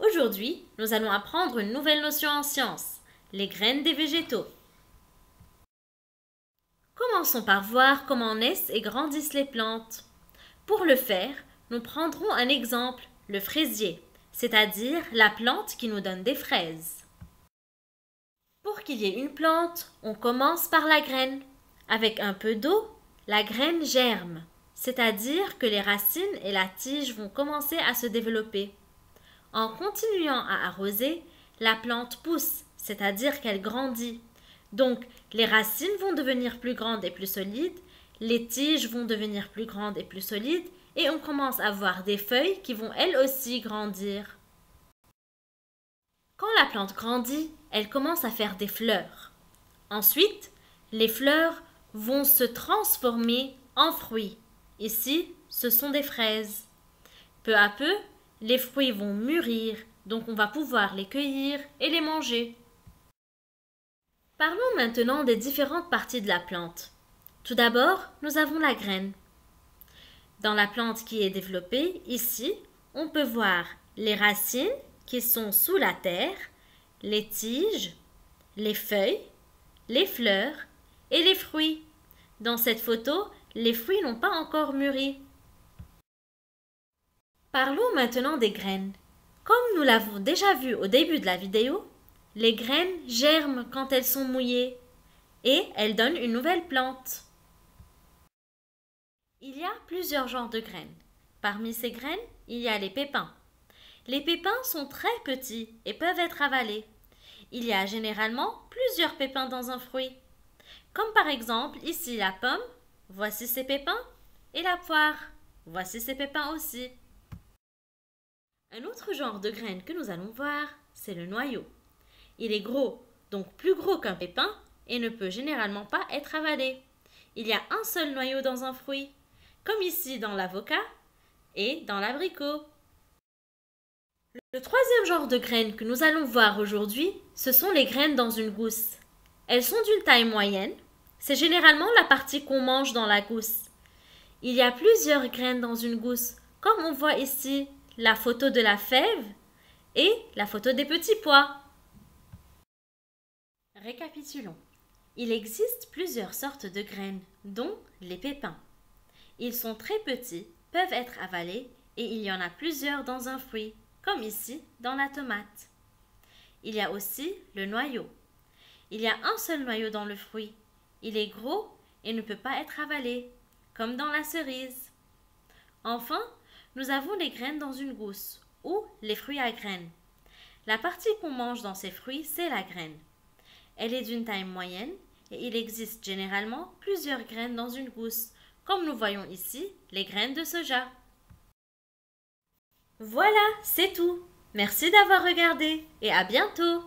Aujourd'hui, nous allons apprendre une nouvelle notion en sciences, les graines des végétaux. Commençons par voir comment naissent et grandissent les plantes. Pour le faire, nous prendrons un exemple, le fraisier, c'est-à-dire la plante qui nous donne des fraises. Pour qu'il y ait une plante, on commence par la graine. Avec un peu d'eau, la graine germe, c'est-à-dire que les racines et la tige vont commencer à se développer. En continuant à arroser, la plante pousse, c'est-à-dire qu'elle grandit. Donc, les racines vont devenir plus grandes et plus solides, les tiges vont devenir plus grandes et plus solides, et on commence à voir des feuilles qui vont elles aussi grandir. Quand la plante grandit, elle commence à faire des fleurs. Ensuite, les fleurs vont se transformer en fruits. Ici, ce sont des fraises. Peu à peu, les fruits vont mûrir, donc on va pouvoir les cueillir et les manger. Parlons maintenant des différentes parties de la plante. Tout d'abord, nous avons la graine. Dans la plante qui est développée, ici, on peut voir les racines qui sont sous la terre, les tiges, les feuilles, les fleurs et les fruits. Dans cette photo, les fruits n'ont pas encore mûri. Parlons maintenant des graines. Comme nous l'avons déjà vu au début de la vidéo, les graines germent quand elles sont mouillées et elles donnent une nouvelle plante. Il y a plusieurs genres de graines. Parmi ces graines, il y a les pépins. Les pépins sont très petits et peuvent être avalés. Il y a généralement plusieurs pépins dans un fruit. Comme par exemple ici la pomme, voici ses pépins, et la poire, voici ses pépins aussi. Un autre genre de graines que nous allons voir, c'est le noyau. Il est gros, donc plus gros qu'un pépin, et ne peut généralement pas être avalé. Il y a un seul noyau dans un fruit, comme ici dans l'avocat et dans l'abricot. Le troisième genre de graines que nous allons voir aujourd'hui, ce sont les graines dans une gousse. Elles sont d'une taille moyenne. C'est généralement la partie qu'on mange dans la gousse. Il y a plusieurs graines dans une gousse, comme on voit ici la photo de la fève et la photo des petits pois. Récapitulons. Il existe plusieurs sortes de graines, dont les pépins. Ils sont très petits, peuvent être avalés et il y en a plusieurs dans un fruit, comme ici dans la tomate. Il y a aussi le noyau. Il y a un seul noyau dans le fruit. Il est gros et ne peut pas être avalé, comme dans la cerise. Enfin, nous avons les graines dans une gousse, ou les fruits à graines. La partie qu'on mange dans ces fruits, c'est la graine. Elle est d'une taille moyenne et il existe généralement plusieurs graines dans une gousse, comme nous voyons ici les graines de soja. Voilà, c'est tout. Merci d'avoir regardé et à bientôt.